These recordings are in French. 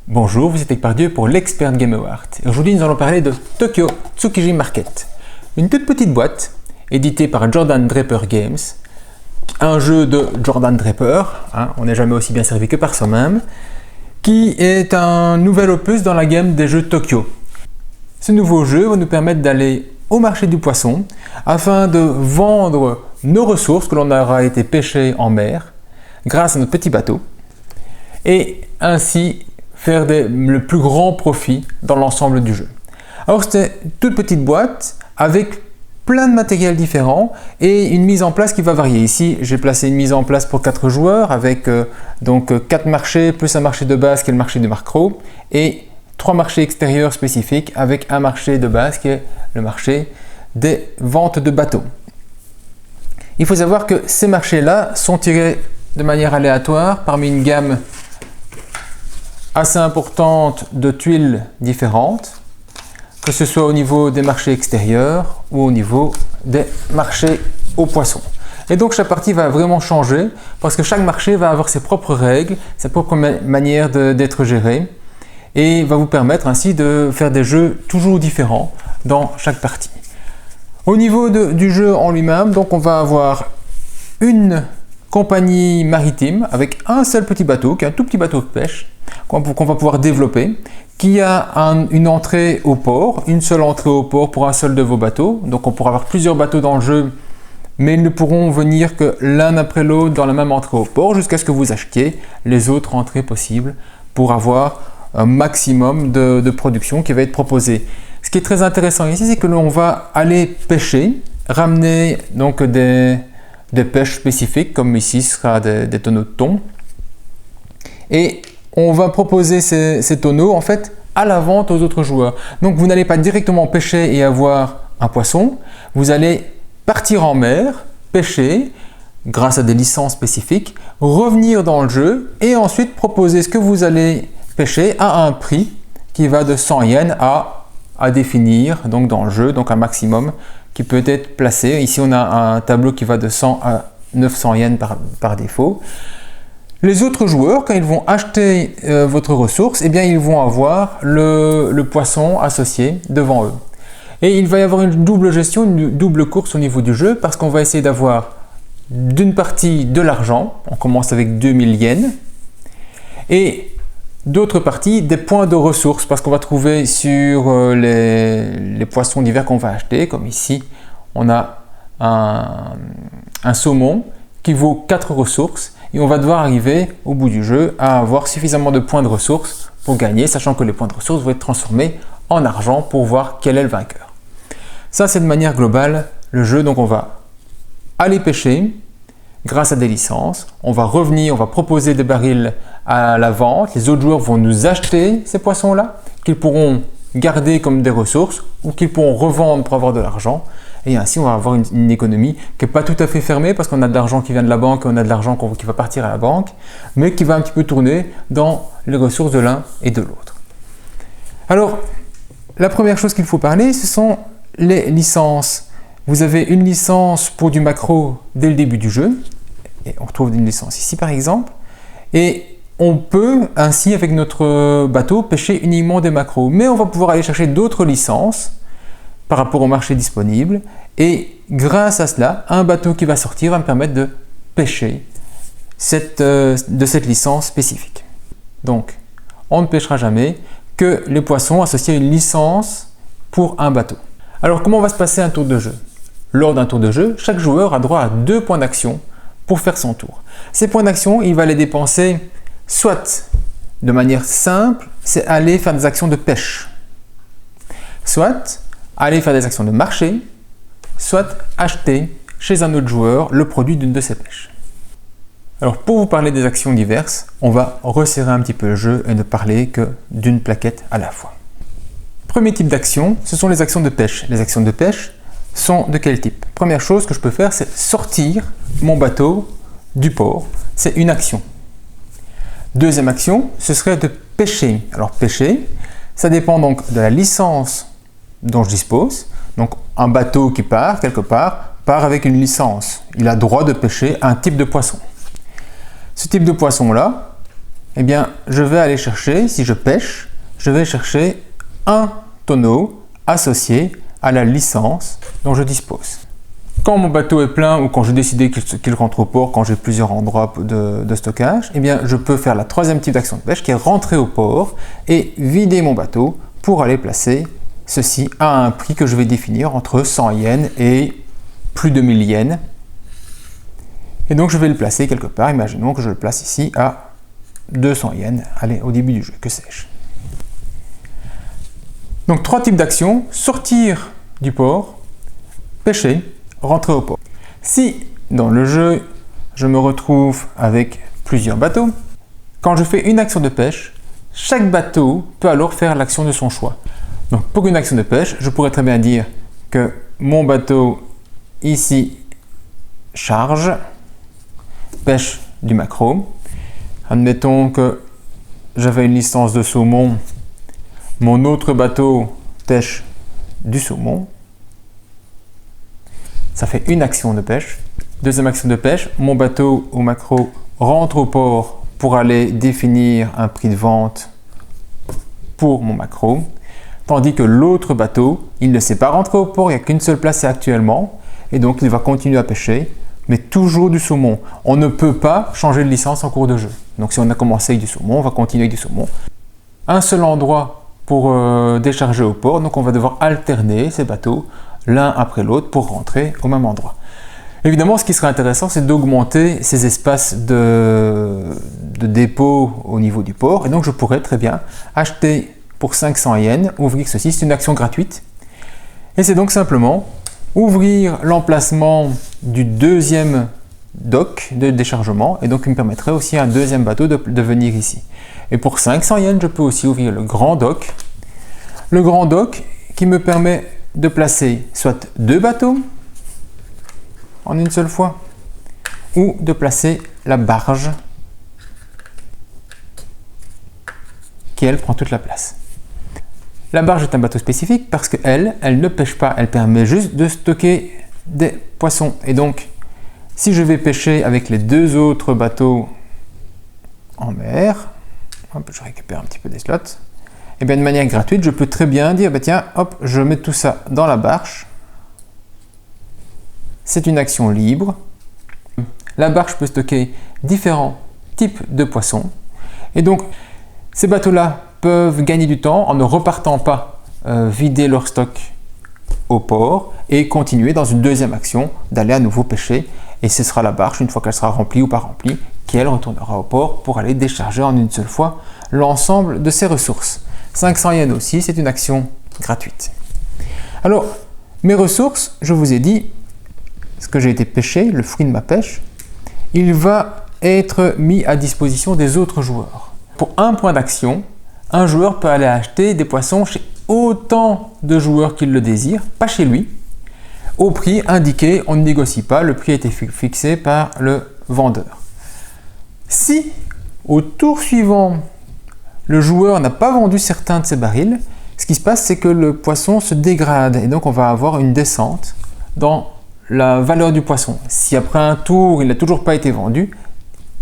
Bonjour, vous êtes avec Pardieu pour l'Expert Game Award. Aujourd'hui, nous allons parler de Tokyo Tsukiji Market. Une toute petite boîte, éditée par Jordan Draper Games. Un jeu de Jordan Draper, on n'est jamais aussi bien servi que par soi-même, qui est un nouvel opus dans la gamme des jeux Tokyo. Ce nouveau jeu va nous permettre d'aller au marché du poisson afin de vendre nos ressources que l'on aura été pêchées en mer grâce à notre petit bateau et ainsi faire le plus grand profit dans l'ensemble du jeu. Alors c'est une toute petite boîte avec plein de matériel différents et une mise en place qui va varier. Ici j'ai placé une mise en place pour 4 joueurs avec 4 marchés plus un marché de base qui est le marché du macro et 3 marchés extérieurs spécifiques avec un marché de base qui est le marché des ventes de bateaux. Il faut savoir que ces marchés-là sont tirés de manière aléatoire parmi une gamme assez importante de tuiles différentes, que ce soit au niveau des marchés extérieurs ou au niveau des marchés aux poissons. Et donc chaque partie va vraiment changer parce que chaque marché va avoir ses propres règles, sa propre manière d'être géré et va vous permettre ainsi de faire des jeux toujours différents dans chaque partie. Au niveau du jeu en lui-même, donc on va avoir une compagnie maritime avec un seul petit bateau, qui est un tout petit bateau de pêche, qu'on va pouvoir développer, qui a une entrée au port, une seule entrée au port pour un seul de vos bateaux. Donc on pourra avoir plusieurs bateaux dans le jeu, mais ils ne pourront venir que l'un après l'autre dans la même entrée au port jusqu'à ce que vous achetiez les autres entrées possibles pour avoir un maximum de production qui va être proposé. Ce qui est très intéressant ici, c'est que l'on va aller pêcher, ramener donc des pêches spécifiques, comme ici ce sera des tonneaux de thon. Et on va proposer ces tonneaux en fait à la vente aux autres joueurs. Donc vous n'allez pas directement pêcher et avoir un poisson, vous allez partir en mer, pêcher grâce à des licences spécifiques, revenir dans le jeu et ensuite proposer ce que vous allez pêcher à un prix qui va de 100 yens à définir donc dans le jeu, donc un maximum qui peut être placé. Ici on a un tableau qui va de 100 à 900 yens par défaut. Les autres joueurs, quand ils vont acheter votre ressource, eh bien ils vont avoir le poisson associé devant eux. Et il va y avoir une double gestion, une double course au niveau du jeu parce qu'on va essayer d'avoir d'une partie de l'argent, on commence avec 2000 yens, et d'autre partie des points de ressources parce qu'on va trouver sur les poissons divers qu'on va acheter, comme ici on a un saumon qui vaut 4 ressources et on va devoir arriver au bout du jeu à avoir suffisamment de points de ressources pour gagner, sachant que les points de ressources vont être transformés en argent pour voir quel est le vainqueur. Ça c'est de manière globale le jeu, donc on va aller pêcher grâce à des licences, on va revenir, on va proposer des barils à la vente, les autres joueurs vont nous acheter ces poissons-là, qu'ils pourront garder comme des ressources ou qu'ils pourront revendre pour avoir de l'argent. Et ainsi, on va avoir une économie qui n'est pas tout à fait fermée parce qu'on a de l'argent qui vient de la banque et on a de l'argent qui va partir à la banque, mais qui va un petit peu tourner dans les ressources de l'un et de l'autre. Alors, la première chose qu'il faut parler, ce sont les licences. Vous avez une licence pour du macro dès le début du jeu, et on retrouve une licence ici par exemple, et on peut ainsi avec notre bateau pêcher uniquement des macros, mais on va pouvoir aller chercher d'autres licences par rapport au marché disponible et grâce à cela, un bateau qui va sortir va me permettre de pêcher de cette licence spécifique. Donc, on ne pêchera jamais que les poissons associés à une licence pour un bateau. Alors, comment va se passer un tour de jeu? Lors d'un tour de jeu, chaque joueur a droit à 2 points d'action pour faire son tour. Ces points d'action, il va les dépenser soit de manière simple, c'est aller faire des actions de pêche, soit aller faire des actions de marché, soit acheter chez un autre joueur le produit d'une de ses pêches. Alors pour vous parler des actions diverses, on va resserrer un petit peu le jeu et ne parler que d'une plaquette à la fois. Premier type d'action, ce sont les actions de pêche. Les actions de pêche sont de quel type? Première chose que je peux faire, c'est sortir mon bateau du port. C'est une action. Deuxième action, ce serait de pêcher. Alors pêcher, ça dépend donc de la licence dont je dispose. Donc un bateau qui part quelque part, part avec une licence. Il a droit de pêcher un type de poisson. Ce type de poisson-là, eh bien, je vais aller chercher, si je pêche, je vais chercher un tonneau associé à la licence dont je dispose. Quand mon bateau est plein ou quand j'ai décidé qu'il rentre au port, quand j'ai plusieurs endroits de stockage, eh bien, je peux faire la troisième type d'action de pêche qui est rentrer au port et vider mon bateau pour aller placer ceci à un prix que je vais définir entre 100 yens et plus de 1000 yens. Et donc je vais le placer quelque part, imaginons que je le place ici à 200 yens, allez, au début du jeu, que sais-je. Donc trois types d'actions: sortir du port, pêcher, rentrer au port. Si dans le jeu je me retrouve avec plusieurs bateaux, quand je fais une action de pêche, chaque bateau peut alors faire l'action de son choix. Donc pour une action de pêche, je pourrais très bien dire que mon bateau ici charge, pêche du maquereau. Admettons que j'avais une licence de saumon, mon autre bateau pêche du saumon. Ça fait une action de pêche. Deuxième action de pêche, mon bateau au maquereau rentre au port pour aller définir un prix de vente pour mon maquereau. Tandis que l'autre bateau, il ne s'est pas rentré au port, il n'y a qu'une seule place actuellement, et donc il va continuer à pêcher, mais toujours du saumon. On ne peut pas changer de licence en cours de jeu. Donc si on a commencé avec du saumon, on va continuer avec du saumon. Un seul endroit pour décharger au port, donc on va devoir alterner ces bateaux l'un après l'autre pour rentrer au même endroit. Évidemment, ce qui serait intéressant, c'est d'augmenter ces espaces de dépôt au niveau du port, et donc je pourrais très bien acheter pour 500 yens, ouvrir ceci, c'est une action gratuite. Et c'est donc simplement ouvrir l'emplacement du deuxième dock de déchargement, et donc il me permettrait aussi à un deuxième bateau de venir ici. Et pour 500 yens, je peux aussi ouvrir le grand dock. Le grand dock qui me permet de placer soit deux bateaux en une seule fois, ou de placer la barge qui, elle, prend toute la place. La barge est un bateau spécifique parce qu'elle ne pêche pas, elle permet juste de stocker des poissons. Et donc, si je vais pêcher avec les deux autres bateaux en mer, hop, je récupère un petit peu des slots, et bien de manière gratuite, je peux très bien dire, bah tiens, hop, je mets tout ça dans la barge. C'est une action libre. La barge peut stocker différents types de poissons. Et donc, ces bateaux-là peuvent gagner du temps en ne repartant pas vider leur stock au port et continuer dans une deuxième action d'aller à nouveau pêcher. Et ce sera la barge, une fois qu'elle sera remplie ou pas remplie, qui elle retournera au port pour aller décharger en une seule fois l'ensemble de ses ressources. 500 yens aussi, c'est une action gratuite. Alors, mes ressources, je vous ai dit, ce que j'ai été pêché, le fruit de ma pêche, il va être mis à disposition des autres joueurs. Pour un point d'action, un joueur peut aller acheter des poissons chez autant de joueurs qu'il le désire, pas chez lui, au prix indiqué, on ne négocie pas, le prix a été fixé par le vendeur. Si, au tour suivant, le joueur n'a pas vendu certains de ses barils, ce qui se passe, c'est que le poisson se dégrade et donc on va avoir une descente dans la valeur du poisson. Si après un tour, il n'a toujours pas été vendu,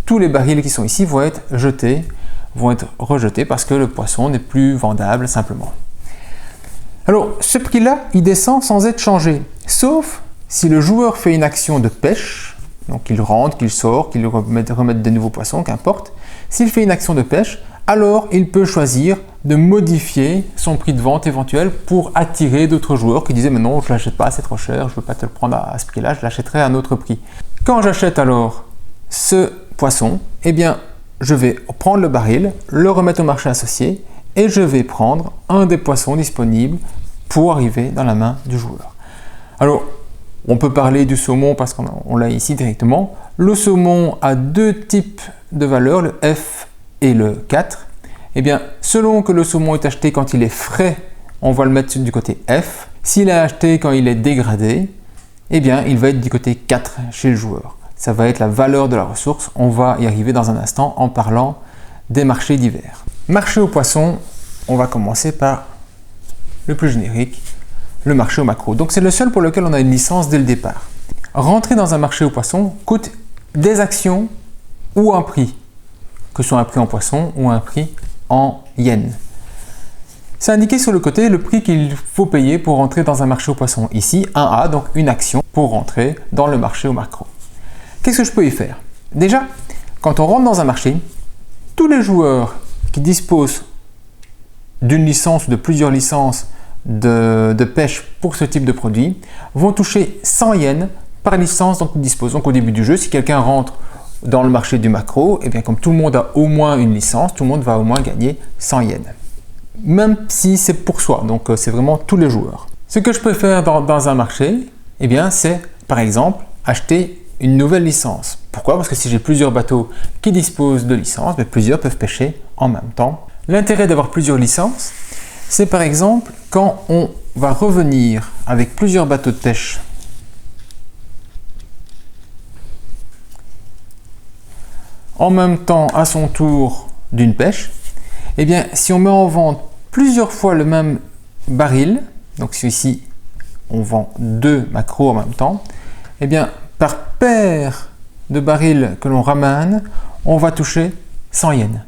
tous les barils qui sont ici vont être jetés, vont être rejetés parce que le poisson n'est plus vendable simplement. Alors, ce prix-là, il descend sans être changé, sauf si le joueur fait une action de pêche, donc qu'il rentre, qu'il sort, qu'il remette des nouveaux poissons, qu'importe. S'il fait une action de pêche, alors il peut choisir de modifier son prix de vente éventuel pour attirer d'autres joueurs qui disaient « mais non, je ne l'achète pas, c'est trop cher, je ne peux pas te le prendre à ce prix-là, je l'achèterai à un autre prix ». Quand j'achète alors ce poisson, eh bien, je vais prendre le baril, le remettre au marché associé et je vais prendre un des poissons disponibles pour arriver dans la main du joueur. Alors, on peut parler du saumon parce qu'on l'a ici directement. Le saumon a deux types de valeurs, le F et le 4. Eh bien, selon que le saumon est acheté quand il est frais, on va le mettre du côté F. S'il est acheté quand il est dégradé, eh bien, il va être du côté 4 chez le joueur. Ça va être la valeur de la ressource. On va y arriver dans un instant en parlant des marchés divers. Marché aux poissons, on va commencer par le plus générique, le marché au maquereau. Donc c'est le seul pour lequel on a une licence dès le départ. Rentrer dans un marché aux poissons coûte des actions ou un prix. que ce soit un prix en poisson ou un prix en yens. C'est indiqué sur le côté le prix qu'il faut payer pour rentrer dans un marché au poisson. Ici, 1A, donc une action pour rentrer dans le marché au macro. Qu'est-ce que je peux y faire? Déjà, quand on rentre dans un marché, tous les joueurs qui disposent d'une licence ou de plusieurs licences de pêche pour ce type de produit vont toucher 100 yens par licence dont ils disposent. Donc au début du jeu, si quelqu'un rentre dans le marché du macro, et bien comme tout le monde a au moins une licence, tout le monde va au moins gagner 100 yens. Même si c'est pour soi, donc c'est vraiment tous les joueurs. Ce que je peux faire dans un marché, eh bien c'est par exemple acheter une nouvelle licence. Pourquoi? Parce que si j'ai plusieurs bateaux qui disposent de licences, mais plusieurs peuvent pêcher en même temps. L'intérêt d'avoir plusieurs licences, c'est par exemple quand on va revenir avec plusieurs bateaux de pêche en même temps à son tour d'une pêche, eh bien si on met en vente plusieurs fois le même baril, donc si ici on vend 2 macros en même temps, eh bien par paire de barils que l'on ramène, on va toucher 100 yens.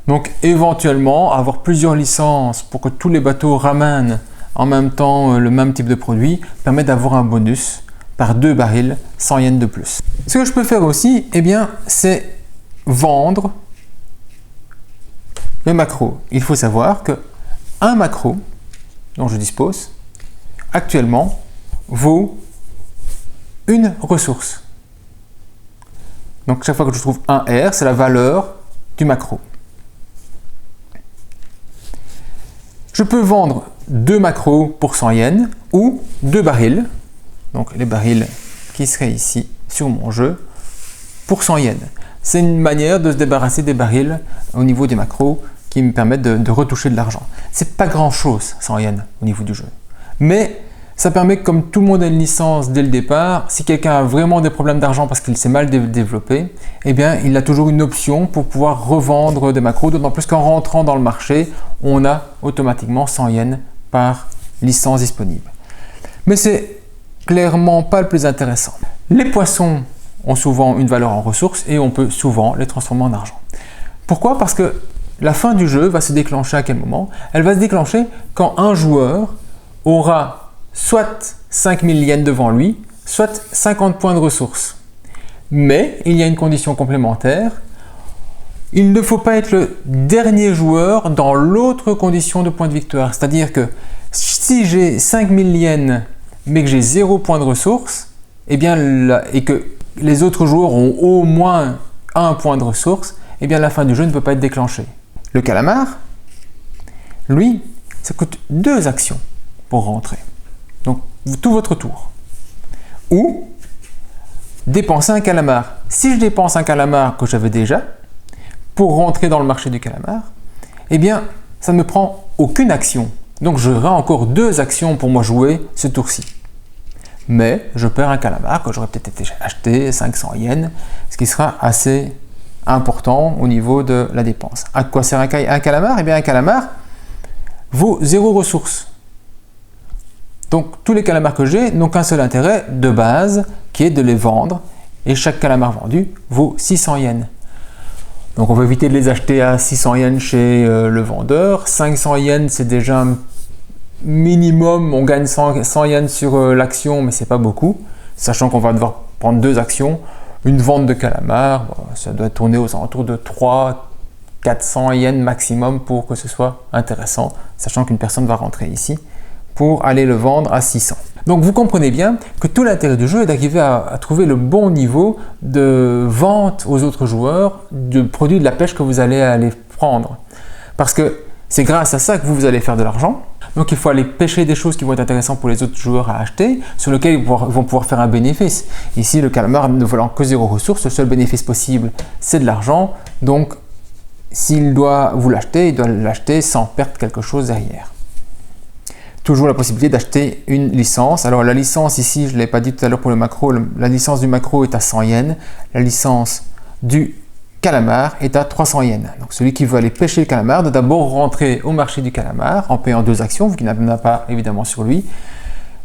Donc éventuellement avoir plusieurs licences pour que tous les bateaux ramènent en même temps le même type de produit permet d'avoir un bonus par 2 barils, 100 yens de plus. Ce que je peux faire aussi, eh bien, c'est vendre le macro. Il faut savoir que un macro dont je dispose actuellement vaut une ressource. Donc chaque fois que je trouve un R, c'est la valeur du macro. Je peux vendre 2 macros pour 100 yens ou 2 barils, donc les barils qui seraient ici sur mon jeu, pour 100 yens. C'est une manière de se débarrasser des barils au niveau des macros qui me permettent de retoucher de l'argent. C'est pas grand chose 100 yens au niveau du jeu, mais ça permet que comme tout le monde a une licence dès le départ, si quelqu'un a vraiment des problèmes d'argent parce qu'il s'est mal développé, eh bien il a toujours une option pour pouvoir revendre des macros, d'autant plus qu'en rentrant dans le marché, on a automatiquement 100 yens par licence disponible. Mais c'est clairement pas le plus intéressant. Les poissons ont souvent une valeur en ressources et on peut souvent les transformer en argent. Pourquoi? Parce que la fin du jeu va se déclencher à quel moment? Elle va se déclencher quand un joueur aura soit 5000 yens devant lui, soit 50 points de ressources. Mais il y a une condition complémentaire. Il ne faut pas être le dernier joueur dans l'autre condition de point de victoire. C'est-à-dire que si j'ai 5000 yens mais que j'ai 0 point de ressources, eh bien, et que les autres joueurs ont au moins 1 point de ressources, eh bien la fin du jeu ne peut pas être déclenchée. Le calamar, lui, ça coûte 2 actions pour rentrer. Donc tout votre tour. Ou dépenser un calamar. Si je dépense un calamar que j'avais déjà pour rentrer dans le marché du calamar, eh bien ça ne me prend aucune action. Donc j'aurai encore 2 actions pour moi jouer ce tour-ci. Mais je perds un calamar que j'aurais peut-être acheté 500 yens, ce qui sera assez important au niveau de la dépense. À quoi sert un calamar? Eh bien un calamar vaut 0 ressources. Donc tous les calamars que j'ai n'ont qu'un seul intérêt de base qui est de les vendre et chaque calamar vendu vaut 600 yens. Donc on va éviter de les acheter à 600 yens chez le vendeur. 500 yens c'est déjà un minimum, on gagne 100 yens sur l'action mais c'est pas beaucoup, sachant qu'on va devoir prendre 2 actions. Une vente de calamar, ça doit tourner aux alentours de 300-400 yens maximum pour que ce soit intéressant, sachant qu'une personne va rentrer ici pour aller le vendre à 600. Donc vous comprenez bien que tout l'intérêt du jeu est d'arriver à trouver le bon niveau de vente aux autres joueurs du produit de la pêche que vous allez aller prendre. Parce que c'est grâce à ça que vous allez faire de l'argent. Donc il faut aller pêcher des choses qui vont être intéressantes pour les autres joueurs à acheter, sur lesquelles ils vont pouvoir faire un bénéfice. Ici, le calamar ne valant que 0 ressources, le seul bénéfice possible, c'est de l'argent. Donc s'il doit vous l'acheter, il doit l'acheter sans perdre quelque chose derrière. Toujours la possibilité d'acheter une licence. Alors la licence ici, je ne l'ai pas dit tout à l'heure pour le macro, la licence du macro est à 100 yens, la licence du calamar est à 300 yens. Donc celui qui veut aller pêcher le calamar doit d'abord rentrer au marché du calamar en payant 2 actions, vu qu'il n'en a pas évidemment sur lui,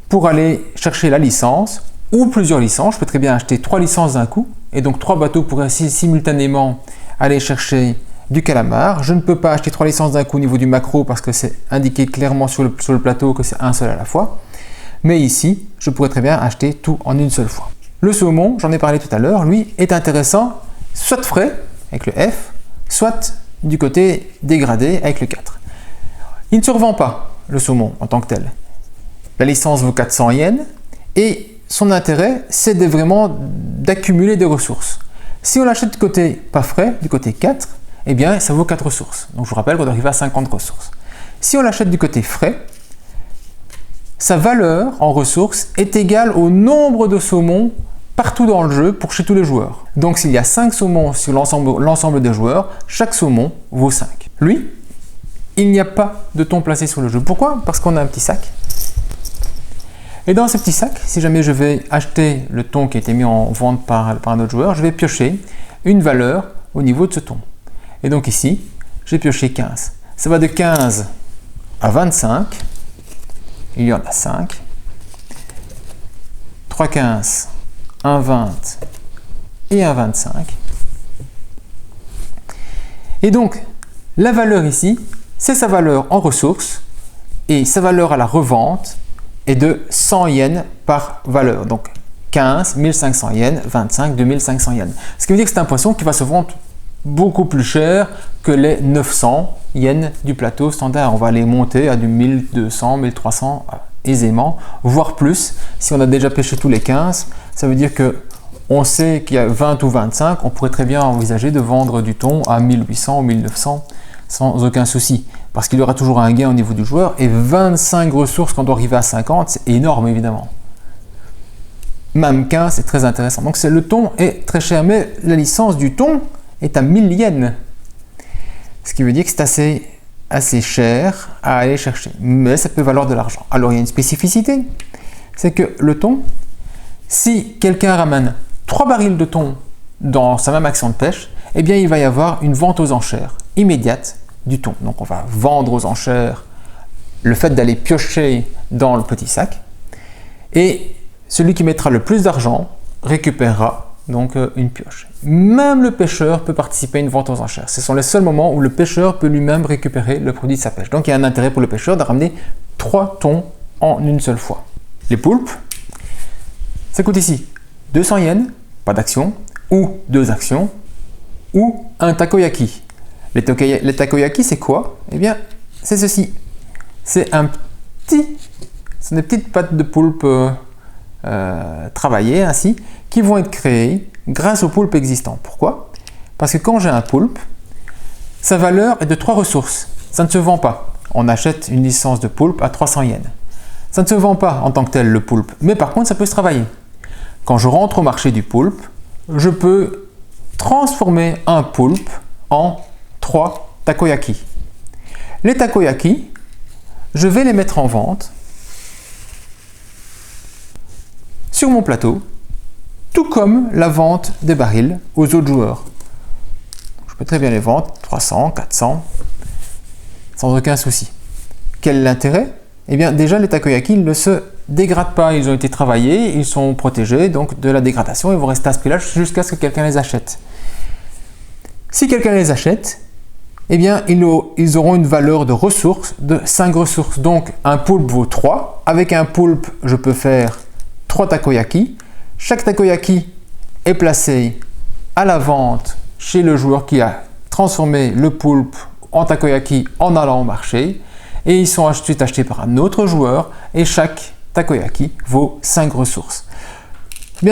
pour aller chercher la licence ou plusieurs licences. Je peux très bien acheter 3 licences d'un coup et donc 3 bateaux pourraient simultanément aller chercher du calamar. Je ne peux pas acheter 3 licences d'un coup au niveau du macro parce que c'est indiqué clairement sur le plateau que c'est un seul à la fois. Mais ici, je pourrais très bien acheter tout en une seule fois. Le saumon, j'en ai parlé tout à l'heure, lui est intéressant soit frais avec le F, soit du côté dégradé avec le 4. Il ne se revend pas, le saumon en tant que tel. La licence vaut 400 yens et son intérêt, c'est vraiment d'accumuler des ressources. Si on l'achète du côté pas frais, du côté 4, eh bien ça vaut 4 ressources. Donc je vous rappelle qu'on doit arriver à 50 ressources. Si on l'achète du côté frais, sa valeur en ressources est égale au nombre de saumons partout dans le jeu pour chez tous les joueurs. Donc s'il y a 5 saumons sur l'ensemble des joueurs, chaque saumon vaut 5. Lui, il n'y a pas de thon placé sur le jeu. Pourquoi? Parce qu'on a un petit sac. Et dans ce petit sac, si jamais je vais acheter le thon qui a été mis en vente par un autre joueur, je vais piocher une valeur au niveau de ce thon. Et donc ici, j'ai pioché 15. Ça va de 15 à 25. Il y en a 5. 3 15, un 20 et un 25. Et donc, la valeur ici, c'est sa valeur en ressources et sa valeur à la revente est de 100 yens par valeur. Donc 15, 1500 yens, 25, 2500 yens. Ce qui veut dire que c'est un poisson qui va se vendre beaucoup plus cher que les 900 yens du plateau standard. On va les monter à du 1200, 1300 aisément, voire plus. Si on a déjà pêché tous les 15, ça veut dire que on sait qu'il y a 20 ou 25, on pourrait très bien envisager de vendre du thon à 1800 ou 1900 sans aucun souci. Parce qu'il y aura toujours un gain au niveau du joueur et 25 ressources quand on doit arriver à 50, c'est énorme évidemment. Même 15, c'est très intéressant. Donc le thon est très cher, mais la licence du thon est à 1000 yens. Ce qui veut dire que c'est assez cher à aller chercher, mais ça peut valoir de l'argent. Alors il y a une spécificité, c'est que le thon, si quelqu'un ramène 3 barils de thon dans sa même action de pêche, eh bien il va y avoir une vente aux enchères immédiate du thon. Donc on va vendre aux enchères le fait d'aller piocher dans le petit sac et celui qui mettra le plus d'argent récupérera donc une pioche. Même le pêcheur peut participer à une vente aux enchères. Ce sont les seuls moments où le pêcheur peut lui-même récupérer le produit de sa pêche. Donc il y a un intérêt pour le pêcheur de ramener 3 thons en une seule fois. Les poulpes, ça coûte ici 200 yens, pas d'action, ou 2 actions, ou un takoyaki. Les takoyaki, c'est quoi? Eh bien, c'est ceci. C'est des petites pattes de poulpe travaillées ainsi, qui vont être créées grâce au poulpe existant. Pourquoi? Parce que quand j'ai un poulpe, sa valeur est de 3 ressources. Ça ne se vend pas. On achète une licence de poulpe à 300 yens. Ça ne se vend pas en tant que tel le poulpe, mais par contre ça peut se travailler. Quand je rentre au marché du poulpe, je peux transformer un poulpe en 3 takoyaki. Les takoyaki, je vais les mettre en vente sur mon plateau, tout comme la vente des barils aux autres joueurs. Je peux très bien les vendre 300, 400, sans aucun souci. Quel est l'intérêt? Eh bien déjà les takoyaki ne se dégradent pas, ils ont été travaillés, ils sont protégés donc de la dégradation, ils vont rester à ce prix-là jusqu'à ce que quelqu'un les achète. Si quelqu'un les achète, eh bien ils auront une valeur de ressources de 5 ressources. Donc un poulpe vaut 3, avec un poulpe je peux faire 3 takoyaki. Chaque takoyaki est placé à la vente chez le joueur qui a transformé le poulpe en takoyaki en allant au marché et ils sont ensuite achetés par un autre joueur et chaque takoyaki vaut 5 ressources.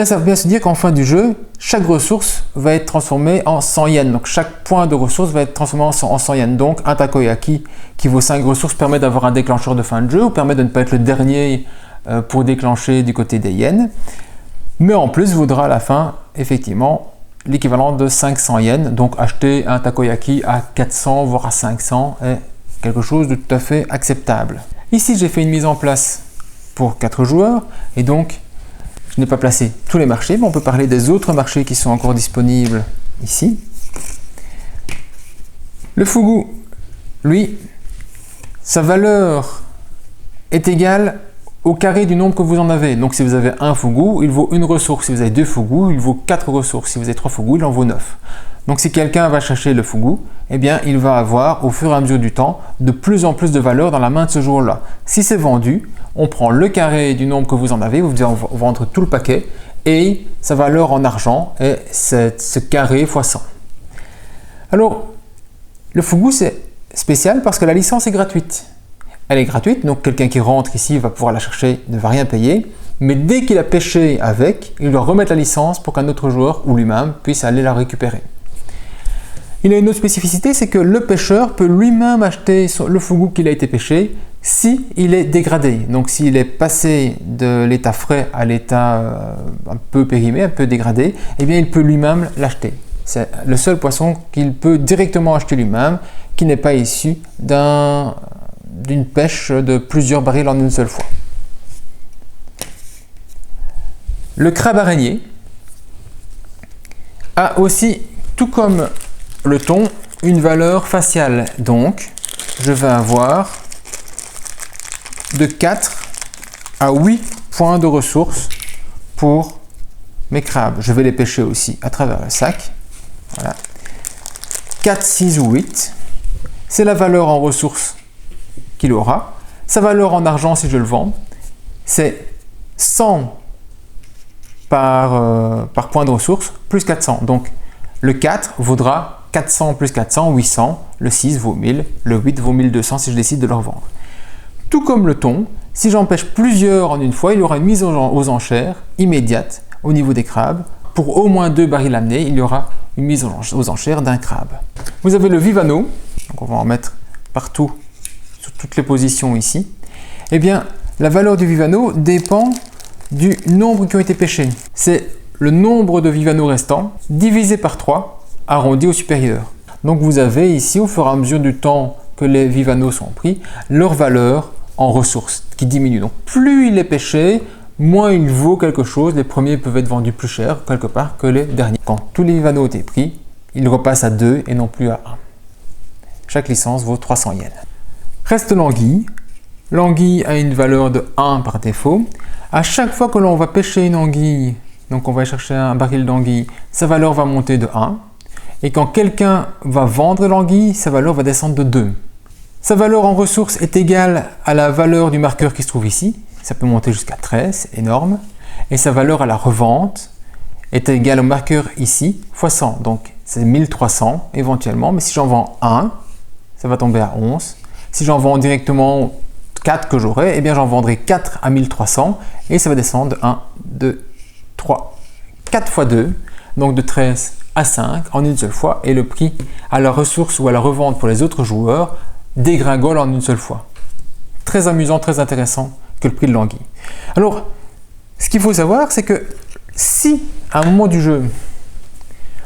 Ça veut bien se dire qu'en fin du jeu, chaque ressource va être transformée en 100 yens. Donc chaque point de ressource va être transformé en 100 yens. Donc un takoyaki qui vaut 5 ressources permet d'avoir un déclencheur de fin de jeu ou permet de ne pas être le dernier pour déclencher du côté des yens. Mais en plus vaudra à la fin effectivement l'équivalent de 500 yens. Donc acheter un takoyaki à 400 voire à 500 est quelque chose de tout à fait acceptable. Ici j'ai fait une mise en place pour 4 joueurs et donc je n'ai pas placé tous les marchés, mais on peut parler des autres marchés qui sont encore disponibles ici. Le fugu, lui, sa valeur est égale au carré du nombre que vous en avez. Donc si vous avez un fougou, il vaut une ressource. Si vous avez 2 fougous, il vaut 4 ressources. Si vous avez 3 fougous, il en vaut 9. Donc si quelqu'un va chercher le fougou, eh bien il va avoir au fur et à mesure du temps de plus en plus de valeur dans la main de ce joueur-là. Si c'est vendu, on prend le carré du nombre que vous en avez, vous devez vendre tout le paquet et sa valeur en argent est ce carré x 100. Alors le fougou c'est spécial parce que la licence est gratuite. Elle est gratuite, donc quelqu'un qui rentre ici va pouvoir la chercher, ne va rien payer. Mais dès qu'il a pêché avec, il doit remettre la licence pour qu'un autre joueur ou lui-même puisse aller la récupérer. Il a une autre spécificité, c'est que le pêcheur peut lui-même acheter le fougou qu'il a été pêché si il est dégradé. Donc s'il est passé de l'état frais à l'état un peu périmé, un peu dégradé, eh bien il peut lui-même l'acheter. C'est le seul poisson qu'il peut directement acheter lui-même, qui n'est pas issu d'une pêche de plusieurs barils en une seule fois. Le crabe araignée a aussi, tout comme le thon, une valeur faciale. Donc, je vais avoir de 4 à 8 points de ressources pour mes crabes. Je vais les pêcher aussi à travers le sac. Voilà. 4, 6 ou 8. C'est la valeur en ressources qu'il aura. Sa valeur en argent, si je le vends, c'est 100 par point de ressources plus 400. Donc, le 4 vaudra 400 plus 400, 800. Le 6 vaut 1000. Le 8 vaut 1200 si je décide de le revendre. Tout comme le thon, si j'en pêche plusieurs en une fois, il y aura une mise aux enchères immédiate au niveau des crabes. Pour au moins 2 barils amenés, il y aura une mise aux enchères d'un crabe. Vous avez le Vivano. Donc, on va en mettre partout, sur toutes les positions ici. Eh bien, la valeur du Vivano dépend du nombre qui ont été pêchés. C'est le nombre de Vivano restants divisé par 3, arrondi au supérieur. Donc vous avez ici, au fur et à mesure du temps que les Vivanos sont pris, leur valeur en ressources qui diminue. Donc plus il est pêché, moins il vaut quelque chose. Les premiers peuvent être vendus plus cher quelque part que les derniers. Quand tous les Vivanos ont été pris, ils repassent à 2 et non plus à 1. Chaque licence vaut 300 yens. Reste l'anguille. L'anguille a une valeur de 1 par défaut. À chaque fois que l'on va pêcher une anguille, donc on va chercher un baril d'anguille, sa valeur va monter de 1. Et quand quelqu'un va vendre l'anguille, sa valeur va descendre de 2. Sa valeur en ressources est égale à la valeur du marqueur qui se trouve ici. Ça peut monter jusqu'à 13, c'est énorme. Et sa valeur à la revente est égale au marqueur ici, fois 100. Donc c'est 1300 éventuellement, mais si j'en vends 1, ça va tomber à 11. Si j'en vends directement 4 que j'aurai, eh bien j'en vendrai 4 à 1300 et ça va descendre de 1, 2, 3, 4 fois 2, donc de 13 à 5 en une seule fois et le prix à la ressource ou à la revente pour les autres joueurs dégringole en une seule fois. Très amusant, très intéressant que le prix de l'anguille. Alors, ce qu'il faut savoir, c'est que si à un moment du jeu,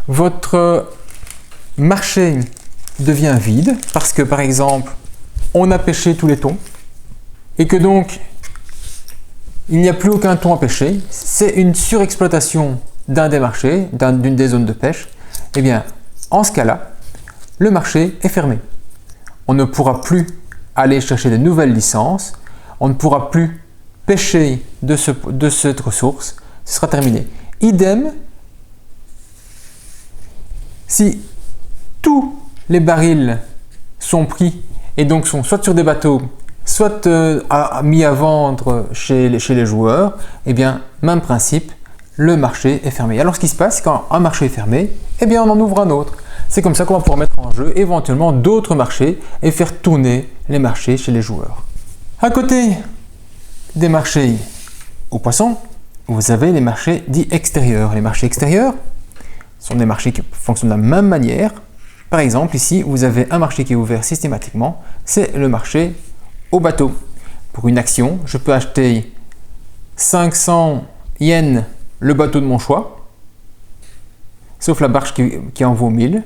votre marché devient vide, parce que par exemple, on a pêché tous les thons, et que donc, il n'y a plus aucun thon à pêcher, c'est une surexploitation d'un des marchés, d'une des zones de pêche, eh bien, en ce cas-là, le marché est fermé. On ne pourra plus aller chercher de nouvelles licences, on ne pourra plus pêcher de cette ressource, ce sera terminé. Idem, si tous les barils sont pris et donc sont soit sur des bateaux, soit mis à vendre chez les joueurs, eh bien, même principe, le marché est fermé. Alors, ce qui se passe, quand un marché est fermé, eh bien, on en ouvre un autre. C'est comme ça qu'on va pouvoir mettre en jeu éventuellement d'autres marchés et faire tourner les marchés chez les joueurs. À côté des marchés aux poissons, vous avez les marchés dits extérieurs. Les marchés extérieurs sont des marchés qui fonctionnent de la même manière. Par exemple, ici, vous avez un marché qui est ouvert systématiquement, c'est le marché au bateau. Pour une action, je peux acheter 500 yens le bateau de mon choix, sauf la barge qui en vaut 1000.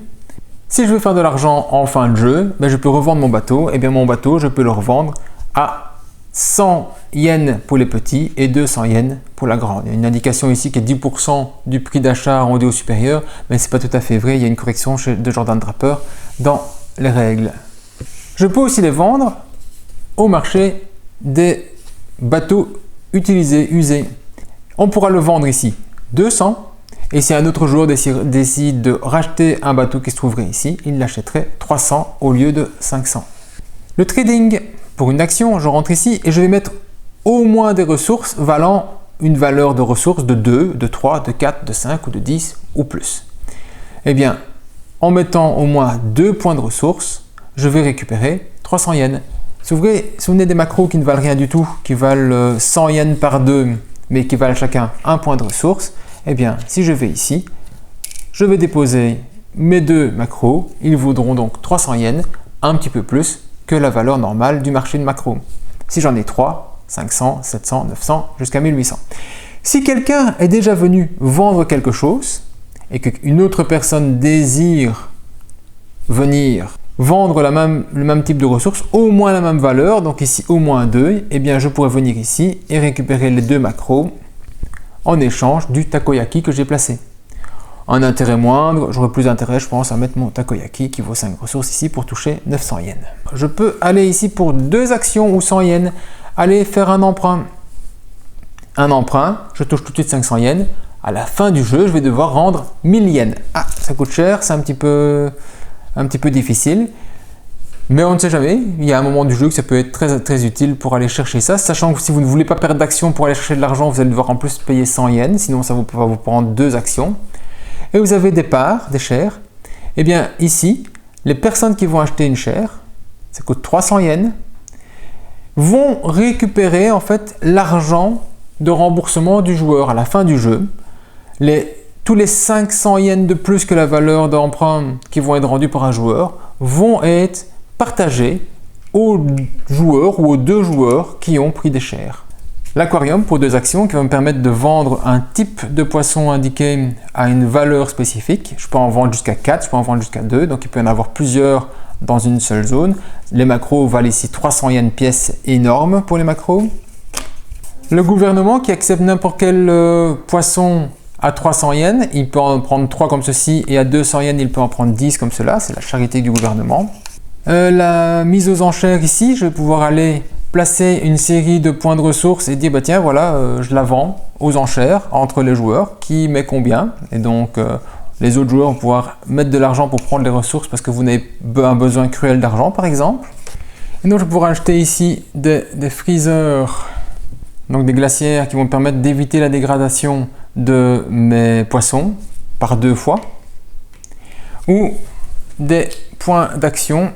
Si je veux faire de l'argent en fin de jeu, je peux revendre mon bateau. Et bien mon bateau, je peux le revendre à 100 yens pour les petits et 200 yens pour la grande. Il y a une indication ici qui est 10% du prix d'achat arrondi au supérieur, mais ce n'est pas tout à fait vrai. Il y a une correction de Jordan Draper dans les règles. Je peux aussi les vendre au marché des bateau utilisé, usé. On pourra le vendre ici 200. Et si un autre joueur décide de racheter un bateau qui se trouverait ici, il l'achèterait 300 au lieu de 500. Le trading, pour une action, je rentre ici et je vais mettre au moins des ressources valant une valeur de ressources de 2, de 3, de 4, de 5 ou de 10 ou plus. Eh bien, en mettant au moins 2 points de ressources, je vais récupérer 300 yens. Souvenez des macros qui ne valent rien du tout, qui valent 100 yens par 2, mais qui valent chacun un point de ressource. Eh bien, si je vais ici, je vais déposer mes 2 macros. Ils vaudront donc 300 yens, un petit peu plus que la valeur normale du marché de macros. Si j'en ai 3, 500, 700, 900, jusqu'à 1800. Si quelqu'un est déjà venu vendre quelque chose et qu'une autre personne désire venir vendre le même type de ressources, au moins la même valeur, donc ici au moins 2, eh bien je pourrais venir ici et récupérer les 2 macros en échange du takoyaki que j'ai placé. Un intérêt moindre, j'aurais plus d'intérêt je pense à mettre mon takoyaki qui vaut 5 ressources ici pour toucher 900 yens. Je peux aller ici pour 2 actions ou 100 yens, aller faire un emprunt. Un emprunt, je touche tout de suite 500 yens. À la fin du jeu, je vais devoir rendre 1000 yens. Ah, ça coûte cher, c'est un petit peu difficile. Mais on ne sait jamais, il y a un moment du jeu que ça peut être très, très utile pour aller chercher ça, sachant que si vous ne voulez pas perdre d'action pour aller chercher de l'argent, vous allez devoir en plus payer 100 yens, sinon ça va vous prendre 2 actions. Et vous avez des parts, des shares. Et bien ici, les personnes qui vont acheter une share, ça coûte 300 yens, vont récupérer en fait l'argent de remboursement du joueur à la fin du jeu. Tous les 500 yens de plus que la valeur d'emprunt qui vont être rendus par un joueur vont être partagés aux joueurs ou aux 2 joueurs qui ont pris des shares. L'aquarium pour 2 actions qui vont me permettre de vendre un type de poisson indiqué à une valeur spécifique. Je peux en vendre jusqu'à 4, je peux en vendre jusqu'à 2, donc il peut y en avoir plusieurs dans une seule zone. Les macros valent ici 300 yens pièce, énorme pour les macros. Le gouvernement qui accepte n'importe quel poisson à 300 yens, il peut en prendre 3 comme ceci et à 200 yens il peut en prendre 10 comme cela, c'est la charité du gouvernement. La mise aux enchères ici, je vais pouvoir aller placer une série de points de ressources et dire bah tiens voilà je la vends aux enchères entre les joueurs, qui met combien, et donc les autres joueurs vont pouvoir mettre de l'argent pour prendre les ressources parce que vous n'avez un besoin cruel d'argent par exemple. Et donc je pourrais acheter ici des freezers, donc des glacières qui vont me permettre d'éviter la dégradation de mes poissons par 2 fois, ou des points d'action,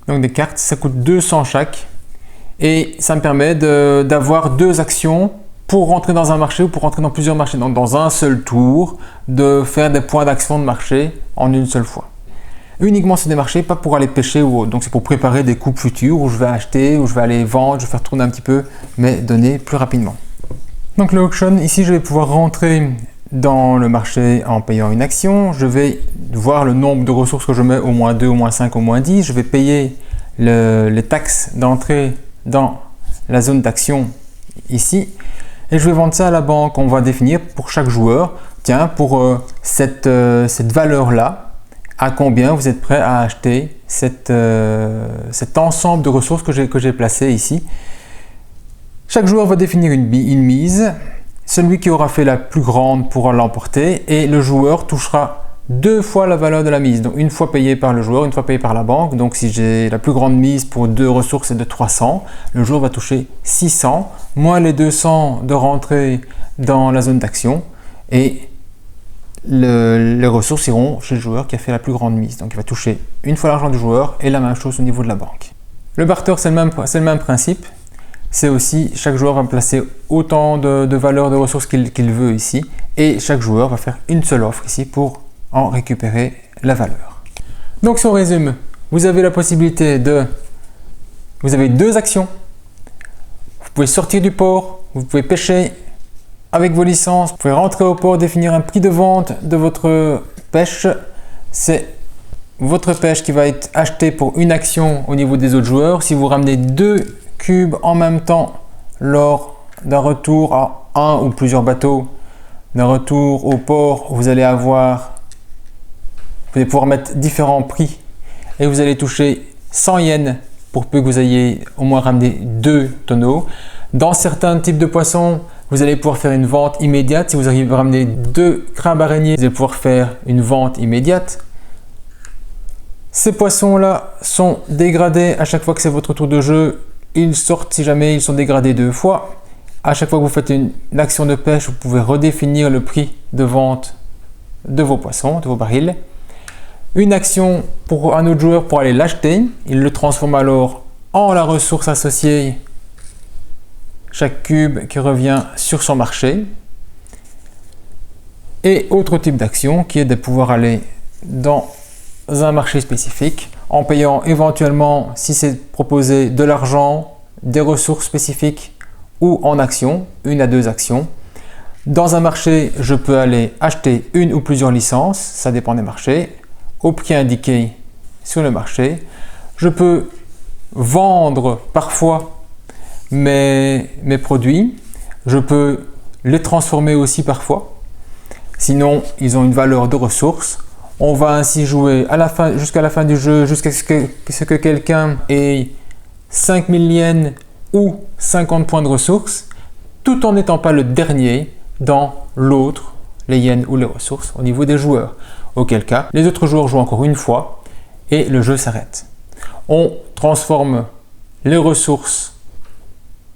donc des cartes, ça coûte 200 chaque et ça me permet d'avoir 2 actions pour rentrer dans un marché ou pour rentrer dans plusieurs marchés, donc dans un seul tour, de faire des points d'action de marché en une seule fois. Uniquement sur des marchés, pas pour aller pêcher ou autre, donc c'est pour préparer des coupes futures où je vais acheter, où je vais aller vendre, je vais faire tourner un petit peu mes données plus rapidement. Donc le auction, ici je vais pouvoir rentrer dans le marché en payant une action, je vais voir le nombre de ressources que je mets, au moins 2, au moins 5, au moins 10, je vais payer les taxes d'entrée dans la zone d'action ici et je vais vendre ça à la banque. On va définir pour chaque joueur, tiens pour cette valeur là, à combien vous êtes prêt à acheter cet ensemble de ressources que j'ai placé ici. Chaque joueur va définir une mise, celui qui aura fait la plus grande pourra l'emporter et le joueur touchera 2 fois la valeur de la mise, donc une fois payée par le joueur, une fois payée par la banque. Donc si j'ai la plus grande mise pour 2 ressources c'est de 300, le joueur va toucher 600, moins les 200 de rentrée dans la zone d'action et les ressources iront chez le joueur qui a fait la plus grande mise. Donc il va toucher une fois l'argent du joueur et la même chose au niveau de la banque. Le barter c'est le même principe. C'est aussi, chaque joueur va placer autant de valeur de ressources qu'il veut ici et chaque joueur va faire une seule offre ici pour en récupérer la valeur. Donc si on résume, vous avez la possibilité vous avez 2 actions, vous pouvez sortir du port, vous pouvez pêcher avec vos licences, vous pouvez rentrer au port, définir un prix de vente de votre pêche, c'est votre pêche qui va être achetée pour une action au niveau des autres joueurs. Si vous ramenez 2 cubes en même temps lors d'un retour à un ou plusieurs bateaux, d'un retour au port, vous allez pouvoir mettre différents prix et vous allez toucher 100 yens pour peu que vous ayez au moins ramené 2 tonneaux. Dans certains types de poissons, vous allez pouvoir faire une vente immédiate. Si vous arrivez à ramener 2 crabes araignées, vous allez pouvoir faire une vente immédiate. Ces poissons-là sont dégradés à chaque fois que c'est votre tour de jeu. Ils sortent si jamais ils sont dégradés 2 fois. À chaque fois que vous faites une action de pêche, vous pouvez redéfinir le prix de vente de vos poissons, de vos barils. Une action pour un autre joueur pour aller l'acheter. Il le transforme alors en la ressource associée. Chaque cube qui revient sur son marché. Et autre type d'action qui est de pouvoir aller dans un marché spécifique en payant éventuellement, si c'est proposé, de l'argent, des ressources spécifiques ou en actions, 1 à 2 actions. Dans un marché, je peux aller acheter une ou plusieurs licences, ça dépend des marchés, au prix indiqué sur le marché. Je peux vendre parfois mes produits, je peux les transformer aussi parfois, sinon ils ont une valeur de ressources. On va ainsi jouer jusqu'à la fin du jeu, jusqu'à ce que quelqu'un ait 5000 yens ou 50 points de ressources, tout en n'étant pas le dernier dans l'autre, les yens ou les ressources, au niveau des joueurs. Auquel cas, les autres joueurs jouent encore une fois et le jeu s'arrête. On transforme les ressources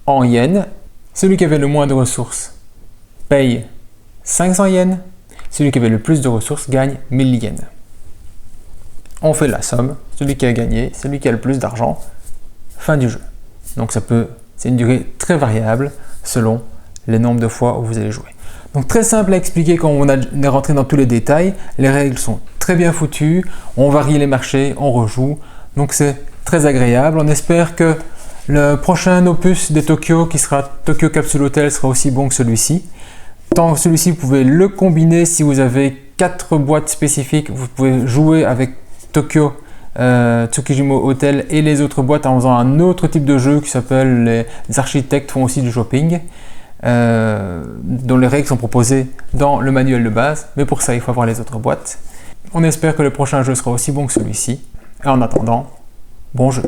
en yens. Celui qui avait le moins de ressources paye 500 yens. Celui qui avait le plus de ressources gagne 1000 yens. On fait la somme. Celui qui a gagné, celui qui a le plus d'argent. Fin du jeu. Donc c'est une durée très variable selon les nombres de fois où vous allez jouer. Donc très simple à expliquer quand on est rentré dans tous les détails. Les règles sont très bien foutues. On varie les marchés, on rejoue. Donc c'est très agréable. On espère que le prochain opus de Tokyo, qui sera Tokyo Capsule Hotel, sera aussi bon que celui-ci. Tant que celui-ci, vous pouvez le combiner. Si vous avez 4 boîtes spécifiques, vous pouvez jouer avec Tokyo Tsukijima Hotel et les autres boîtes en faisant un autre type de jeu qui s'appelle les architectes font aussi du shopping, dont les règles sont proposées dans le manuel de base. Mais pour ça, il faut avoir les autres boîtes. On espère que le prochain jeu sera aussi bon que celui-ci. Et en attendant, bon jeu.